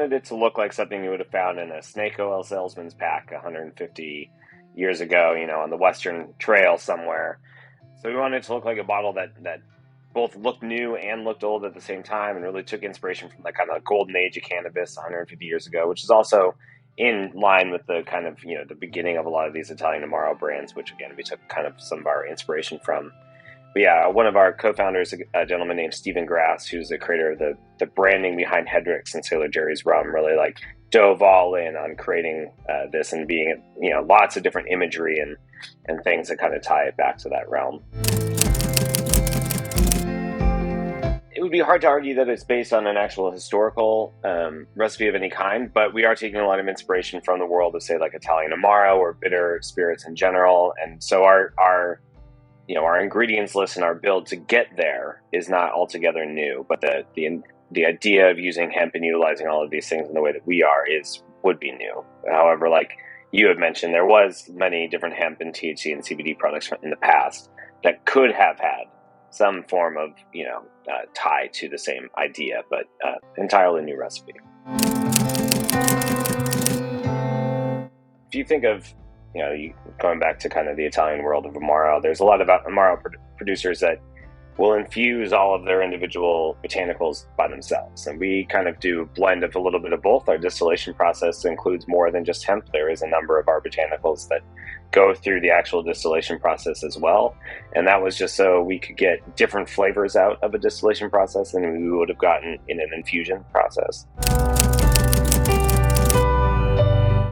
wanted it to look like something you would have found in a snake oil salesman's pack 150 years ago, on the Western Trail somewhere. So we wanted it to look like a bottle that both looked new and looked old at the same time, and really took inspiration from the kind of golden age of cannabis 150 years ago, which is also in line with the kind of, the beginning of a lot of these Italian Amaro brands, which again, we took kind of some of our inspiration from. But yeah, one of our co-founders, a gentleman named Stephen Grass, who's the creator of the branding behind Hendrix and Sailor Jerry's rum, really dove all in on creating this and being, lots of different imagery and things that kind of tie it back to that realm. It would be hard to argue that it's based on an actual historical recipe of any kind, but we are taking a lot of inspiration from the world of, say, like Italian Amaro or bitter spirits in general. And so our ingredients list and our build to get there is not altogether new, but the idea of using hemp and utilizing all of these things in the way that we are would be new. However, like you had mentioned, there was many different hemp and THC and CBD products in the past that could have had some form of, tie to the same idea, but entirely new recipe. If you think of, going back to kind of the Italian world of Amaro, there's a lot of Amaro producers that will infuse all of their individual botanicals by themselves. And we kind of do a blend of a little bit of both. Our distillation process includes more than just hemp. There is a number of our botanicals that go through the actual distillation process as well. And that was just so we could get different flavors out of a distillation process than we would have gotten in an infusion process.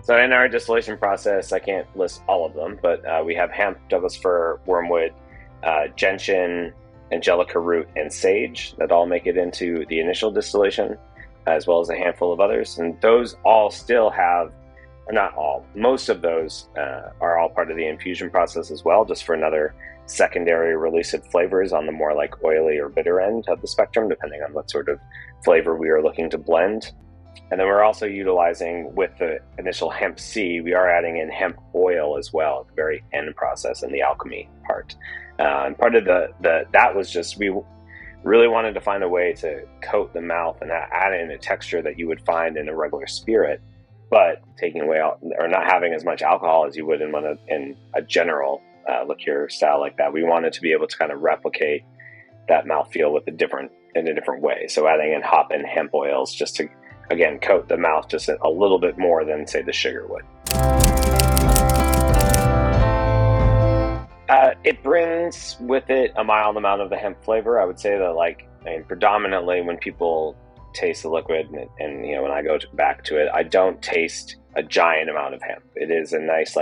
So in our distillation process, I can't list all of them, but we have hemp, Douglas fir, wormwood, gentian, angelica root, and sage that all make it into the initial distillation, as well as a handful of others. And those all still have, or not all, most of those are all part of the infusion process as well, just for another secondary release of flavors on the more like oily or bitter end of the spectrum, depending on what sort of flavor we are looking to blend. And then we're also utilizing, with the initial hemp seed, we are adding in hemp oil as well at the very end process in the alchemy part. And part of that was just, we really wanted to find a way to coat the mouth and add in a texture that you would find in a regular spirit, but taking away or not having as much alcohol as you would in a general liqueur style like that. We wanted to be able to kind of replicate that mouthfeel in a different way. So adding in hop and hemp oils just to, again, coat the mouth just a little bit more than, say, the sugar would. It brings with it a mild amount of the hemp flavor. I would say that, predominantly when people taste the liquid and when I go back to it, I don't taste a giant amount of hemp. It is a nice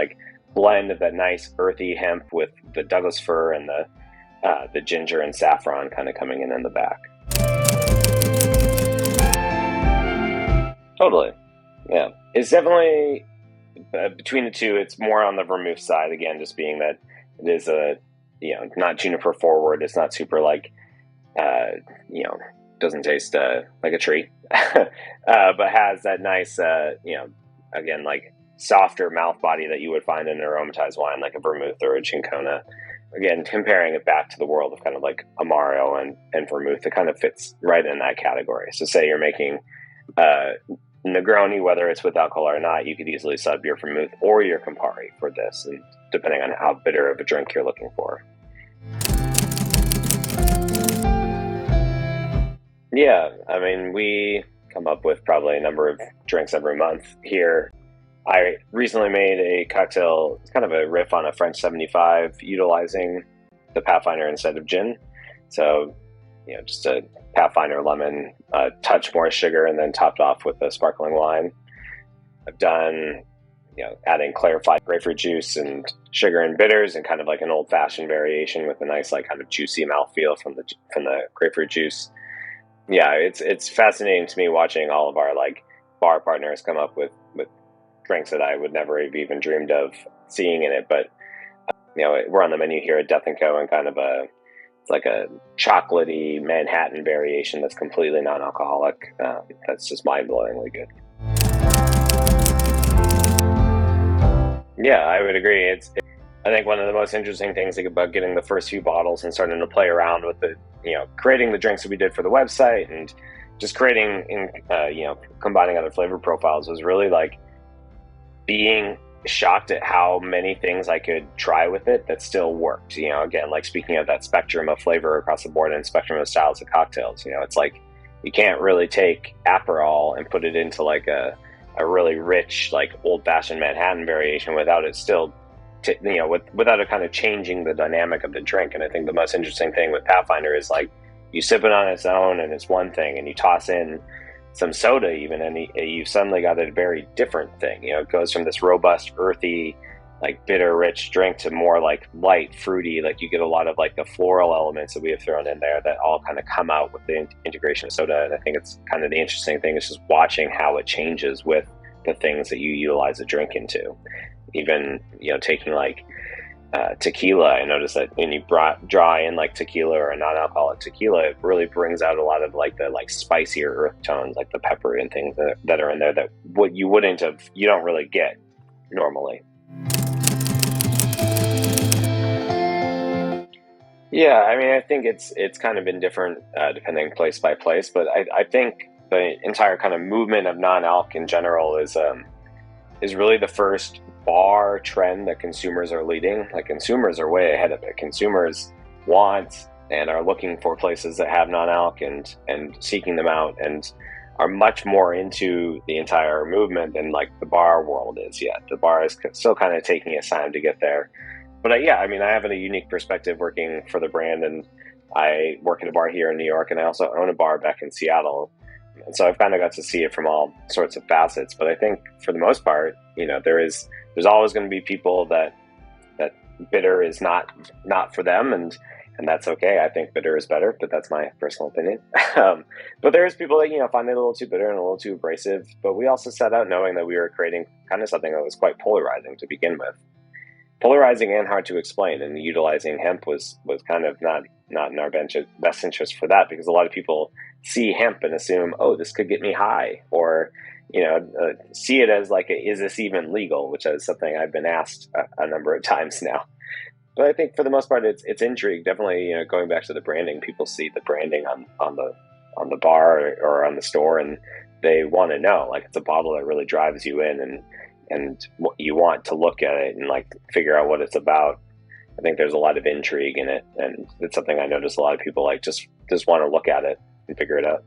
blend of that nice earthy hemp with the Douglas fir and the ginger and saffron kind of coming in the back. Totally. Yeah. It's definitely, between the two, it's more on the vermouth side, again, just being that it is not juniper forward. It's not super doesn't taste like a tree, but has that nice, again, softer mouth body that you would find in an aromatized wine, like a vermouth or a Cinchona. Again, comparing it back to the world of kind of like Amaro and vermouth, it kind of fits right in that category. So say you're making Negroni, whether it's with alcohol or not, you could easily sub your vermouth or your Campari for this, and depending on how bitter of a drink you're looking for. Yeah, we come up with probably a number of drinks every month here. I recently made a cocktail, it's kind of a riff on a French 75, utilizing the Pathfinder instead of gin. So, just a Pathfinder lemon, a touch more sugar, and then topped off with a sparkling wine. I've done, adding clarified grapefruit juice and sugar and bitters, and kind of like an old-fashioned variation with a nice, kind of juicy mouthfeel from the grapefruit juice. Yeah, it's fascinating to me watching all of our bar partners come up with drinks that I would never have even dreamed of seeing in it. But we're on the menu here at Death & Co. and kind of it's like a chocolatey Manhattan variation that's completely non-alcoholic. That's just mind-blowingly good. Yeah, I would agree. I think one of the most interesting things about getting the first few bottles and starting to play around with creating the drinks that we did for the website and, just creating combining other flavor profiles was really like being shocked at how many things I could try with it that still worked. Again, like speaking of that spectrum of flavor across the board and spectrum of styles of cocktails, it's like you can't really take Aperol and put it into like a really rich, like old-fashioned Manhattan variation without it still, without it kind of changing the dynamic of the drink. And I think the most interesting thing with Pathfinder is like you sip it on its own and it's one thing, and you toss in some soda even, and you've suddenly got a very different thing. It goes from this robust, earthy, like bitter, rich drink to more like light, fruity. Like you get a lot of like the floral elements that we have thrown in there that all kind of come out with the integration of soda. And I think it's kind of the interesting thing is just watching how it changes with the things that you utilize a drink into. Even, taking like tequila, I noticed that when you draw in like tequila or a non-alcoholic tequila, it really brings out a lot of like the like spicier earth tones, like the pepper and things that are in there that what you don't really get normally. Yeah, I mean, I think it's kind of been different depending place by place, but I think the entire kind of movement of non-alc in general is really the first bar trend that consumers are leading. Like consumers are way ahead of it. Consumers want and are looking for places that have non-alc and seeking them out and are much more into the entire movement than like the bar world is yet. The bar is still kind of taking its time to get there. But I mean, I have a unique perspective working for the brand, and I work at a bar here in New York, and I also own a bar back in Seattle. And so I've kind of got to see it from all sorts of facets. But I think for the most part, there's always going to be people that bitter is not for them, and that's okay. I think bitter is better, but that's my personal opinion. But there's people that find it a little too bitter and a little too abrasive. But we also set out knowing that we were creating kind of something that was quite polarizing to begin with. Polarizing and hard to explain, and utilizing hemp was kind of not in our best interest for that, because a lot of people see hemp and assume, oh, this could get me high, or see it as like is this even legal, which is something I've been asked a number of times now. But I think for the most part, it's intrigue. Definitely, going back to the branding, people see the branding on the bar or on the store, and they want to know, like, it's a bottle that really drives you in, and you want to look at it and like figure out what it's about. I think there's a lot of intrigue in it, and it's something I notice a lot of people like just want to look at it and figure it out.